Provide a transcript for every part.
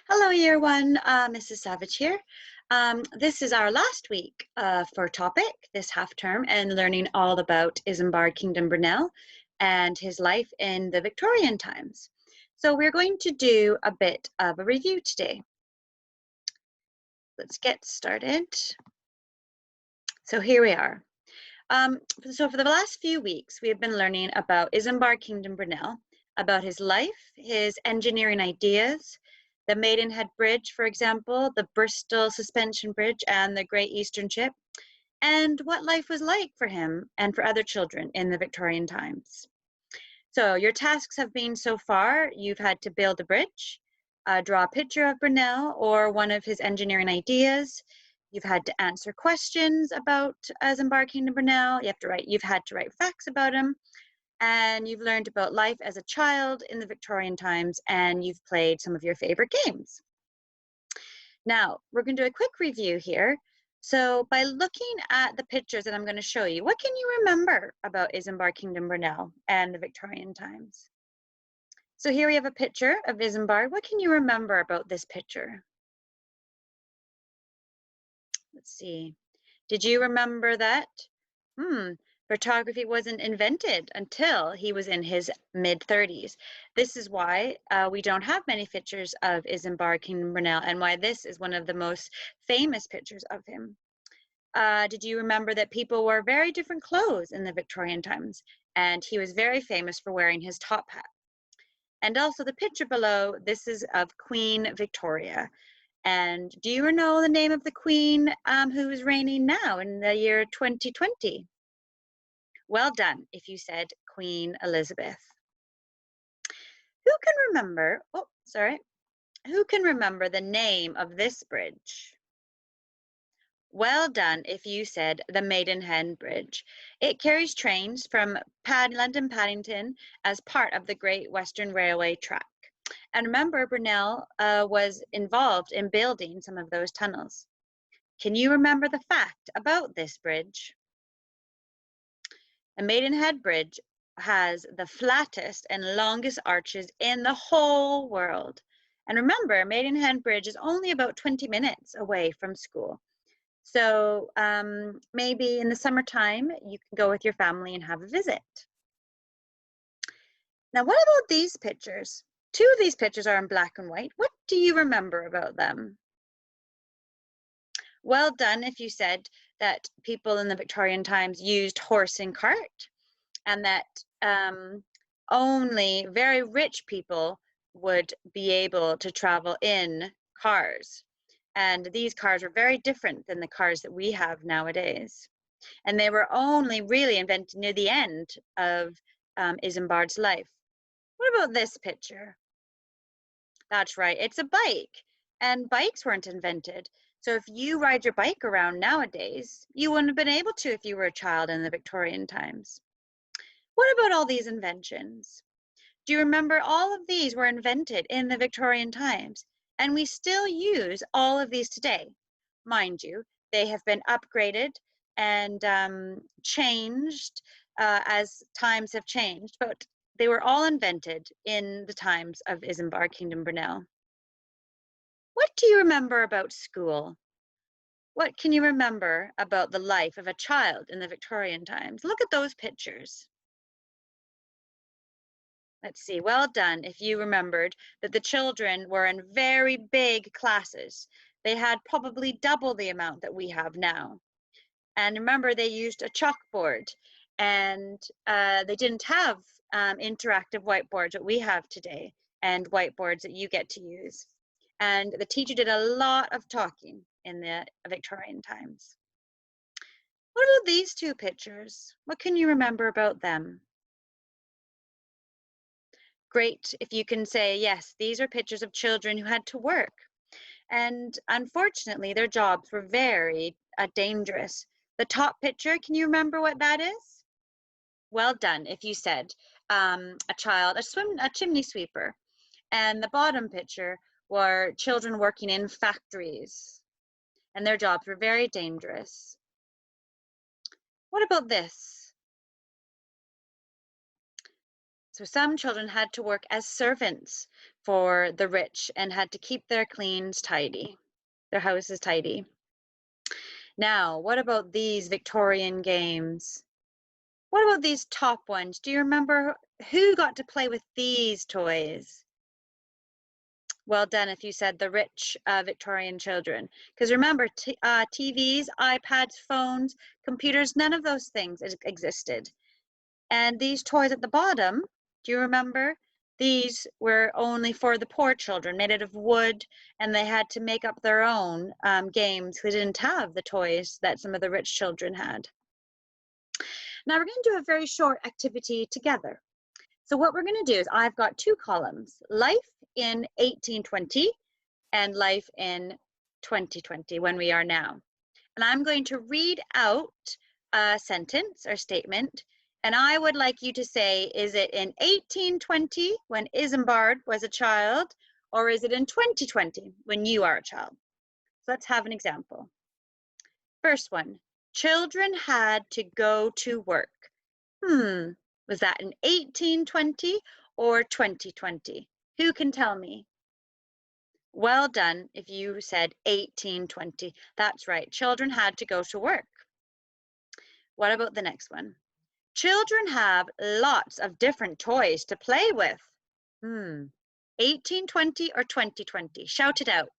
Hello, year one. Mrs. Savage here. This is our last week for topic this half term and learning all about Isambard Kingdom Brunel and his life in the Victorian times. So we're going to do a bit of a review today. Let's get started. So here we are. So for the last few weeks, we have been learning about Isambard Kingdom Brunel, about his life, his engineering ideas, the Maidenhead Bridge, for example, the Bristol Suspension Bridge, and the Great Eastern Ship, and what life was like for him and for other children in the Victorian times. So your tasks have been so far, you've had to build a bridge, draw a picture of Brunel or one of his engineering ideas. You've had to answer questions about Isambard Kingdom Brunel. You've had to write facts about him, and you've learned about life as a child in the Victorian times, and you've played some of your favorite games. Now, we're going to do a quick review here. So by looking at the pictures that I'm going to show you, what can you remember about Isambard Kingdom Brunel and the Victorian times? So here we have a picture of Isambard. What can you remember about this picture? Let's see. Did you remember that? Photography wasn't invented until he was in his mid-30s. This is why we don't have many pictures of Isambard Kingdom Brunel and why this is one of the most famous pictures of him. Did you remember that people wore very different clothes in the Victorian times, and he was very famous for wearing his top hat? And also the picture below, this is of Queen Victoria. And do you know the name of the queen who is reigning now in the year 2020? Well done if you said Queen Elizabeth. Who can remember, who can remember the name of this bridge? Well done if you said the Maidenhead Bridge. It carries trains from London Paddington as part of the Great Western Railway track. And remember, Brunel was involved in building some of those tunnels. Can you remember the fact about this bridge? The Maidenhead Bridge has the flattest and longest arches in the whole world. And remember, Maidenhead Bridge is only about 20 minutes away from school. So maybe in the summertime, you can go with your family and have a visit. Now, what about these pictures? Two of these pictures are in black and white. What do you remember about them? Well done if you said that people in the Victorian times used horse and cart, and that only very rich people would be able to travel in cars. And these cars were very different than the cars that we have nowadays. And they were only really invented near the end of Isambard's life. What about this picture? That's right, it's a bike. And bikes weren't invented. So if you ride your bike around nowadays, you wouldn't have been able to if you were a child in the Victorian times. What about all these inventions? Do you remember all of these were invented in the Victorian times? And we still use all of these today. Mind you, they have been upgraded and changed as times have changed, but they were all invented in the times of Isambard Kingdom Brunel. What do you remember about school? What can you remember about the life of a child in the Victorian times? Look at those pictures. Let's see, well done if you remembered that the children were in very big classes. They had probably double the amount that we have now. And remember, they used a chalkboard, and they didn't have interactive whiteboards that we have today and whiteboards that you get to use. And the teacher did a lot of talking in the Victorian times. What about these two pictures? What can you remember about them? Great if you can say, yes, these are pictures of children who had to work. And unfortunately, their jobs were very dangerous. The top picture, can you remember what that is? Well done if you said a chimney sweeper. And the bottom picture were children working in factories. And their jobs were very dangerous. What about this? So some children had to work as servants for the rich and had to keep their cleans tidy, their houses tidy. Now, what about these Victorian games? What about these top ones? Do you remember who got to play with these toys? Well done if you said the rich Victorian children. Because remember, TVs, iPads, phones, computers, none of those things existed. And these toys at the bottom, do you remember? These were only for the poor children, made out of wood, and they had to make up their own games who didn't have the toys that some of the rich children had. Now we're going to do a very short activity together. So what we're going to do is I've got two columns, life in 1820 and life in 2020, when we are now. And I'm going to read out a sentence or statement, and I would like you to say, is it in 1820 when Isambard was a child, or is it in 2020 when you are a child? So let's have an example. First one, children had to go to work. Was that in 1820 or 2020? Who can tell me? Well done if you said 1820. That's right. Children had to go to work. What about the next one? Children have lots of different toys to play with. 1820 or 2020? Shout it out.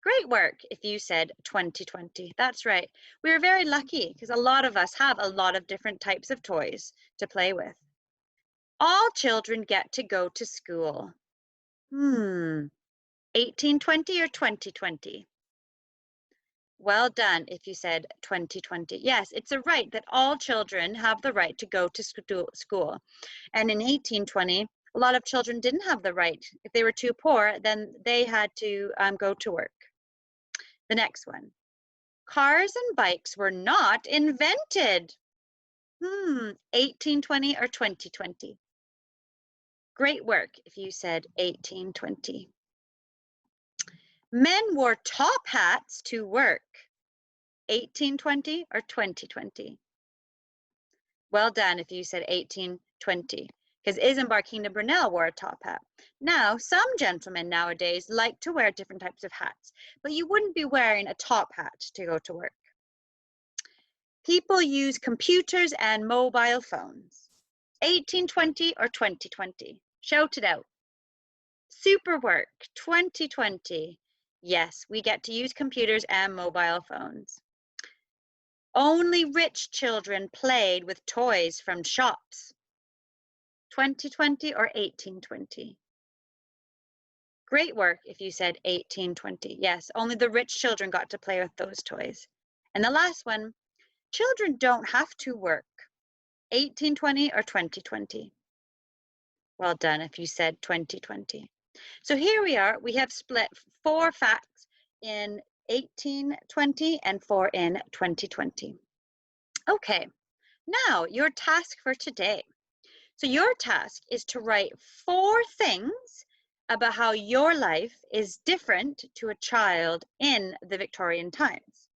Great work if you said 2020. That's right. We are very lucky because a lot of us have a lot of different types of toys to play with. All children get to go to school. 1820 or 2020? Well done if you said 2020. Yes, it's a right that all children have the right to go to school. And in 1820, a lot of children didn't have the right. If they were too poor, then they had to go to work. The next one. Cars and bikes were not invented. 1820 or 2020? Great work if you said 1820. Men wore top hats to work. 1820 or 2020? Well done if you said 1820, because Isambard Kingdom Brunel wore a top hat. Now, some gentlemen nowadays like to wear different types of hats, but you wouldn't be wearing a top hat to go to work. People use computers and mobile phones. 1820 or 2020? Shout it out. Super work, 2020. Yes, we get to use computers and mobile phones. Only rich children played with toys from shops. 2020 or 1820? Great work if you said 1820. Yes, only the rich children got to play with those toys. And the last one, children don't have to work. 1820 or 2020? Well done if you said 2020. So here we are. We have split 4 facts in 1820 and 4 in 2020. Okay, now your task for today. So your task is to write 4 things about how your life is different to a child in the Victorian times.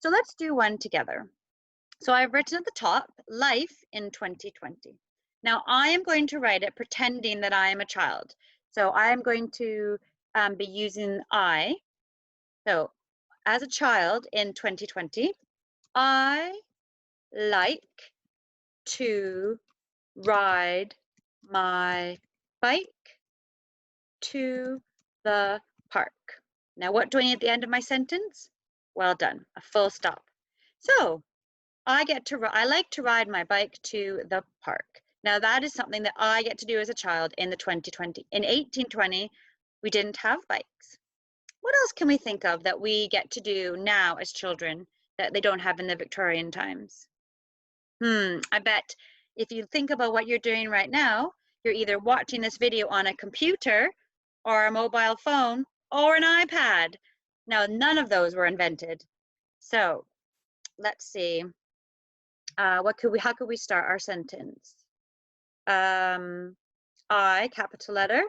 So let's do one together. So I've written at the top, life in 2020. Now I am going to write it pretending that I am a child. So I am going to be using I. So as a child in 2020, I like to ride my bike to the park. Now what do I need at the end of my sentence? Well done, a full stop. So I like to ride my bike to the park. Now that is something that I get to do as a child in the 2020. In 1820, we didn't have bikes. What else can we think of that we get to do now as children that they don't have in the Victorian times? I bet if you think about what you're doing right now, you're either watching this video on a computer or a mobile phone or an iPad. Now, none of those were invented. So let's see. How could we start our sentence? I, capital letter,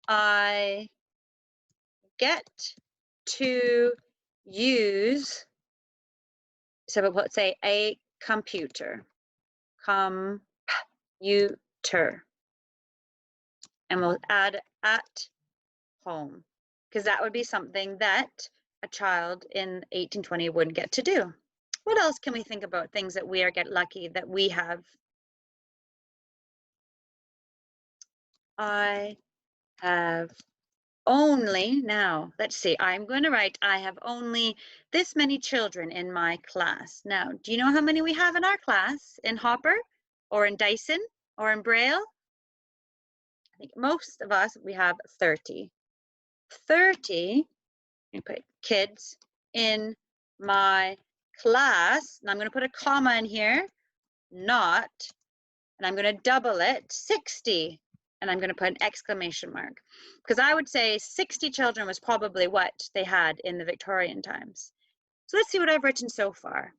I get to use, so let's say a computer. Computer. computer. And we'll add at home, because that would be something that a child in 1820 wouldn't get to do. What else can we think about things that we are get lucky that we have? I have only, now let's see, I'm going to write I have only this many children in my class. Now, do you know how many we have in our class in Hopper or in Dyson or in Braille? I think most of us, we have 30. 30, you put kids in my class. And I'm going to put a comma in here, not, and I'm going to double it, 60. And I'm going to put an exclamation mark, because I would say 60 children was probably what they had in the Victorian times. So let's see what I've written so far.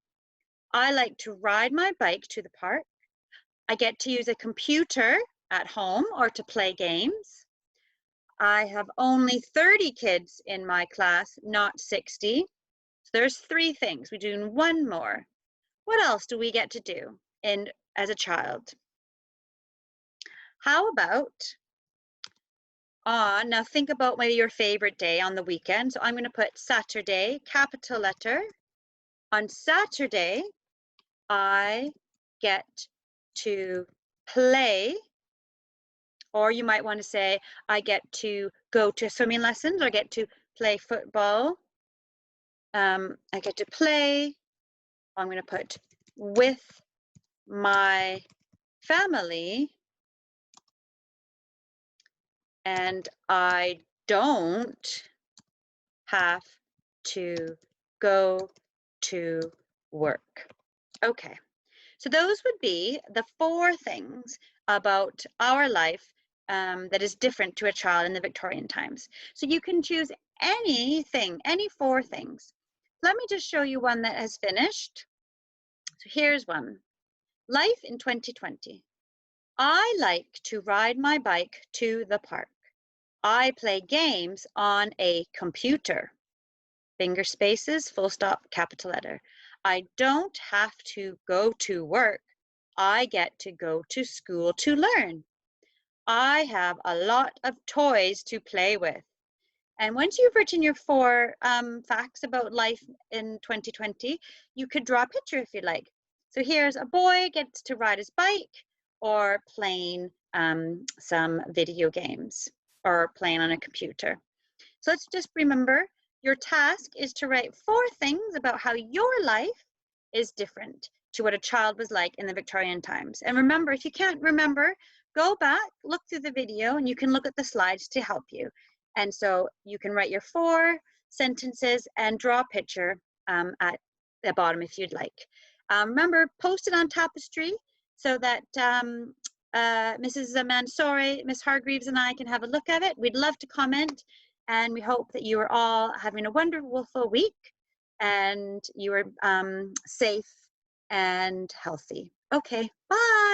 I like to ride my bike to the park. I get to use a computer at home or to play games. I have only 30 kids in my class, not 60. So there's 3 things. We're doing one more. What else do we get to do as a child? How about, now think about maybe your favorite day on the weekend. So I'm going to put Saturday, capital letter. On Saturday, I get to play, or you might want to say, I get to go to swimming lessons, or I get to play football. I get to play, I'm going to put with my family, and I don't have to go to work. Okay, so those would be the 4 things about our life that is different to a child in the Victorian times. So you can choose anything, any 4 things. Let me just show you one that has finished. So here's one. Life in 2020. I like to ride my bike to the park. I play games on a computer. Finger spaces, full stop, capital letter. I don't have to go to work. I get to go to school to learn. I have a lot of toys to play with. And once you've written your 4 facts about life in 2020, you could draw a picture if you like. So here's a boy gets to ride his bike or playing some video games or playing on a computer. So let's just remember, your task is to write 4 things about how your life is different to what a child was like in the Victorian times. And remember, if you can't remember, go back, look through the video, and you can look at the slides to help you. And so you can write your 4 sentences and draw a picture at the bottom if you'd like. Remember, post it on Tapestry so that Mrs. Mansouri, Miss Hargreaves, and I can have a look at it. We'd love to comment, and we hope that you are all having a wonderful week and you are safe and healthy. Okay, bye.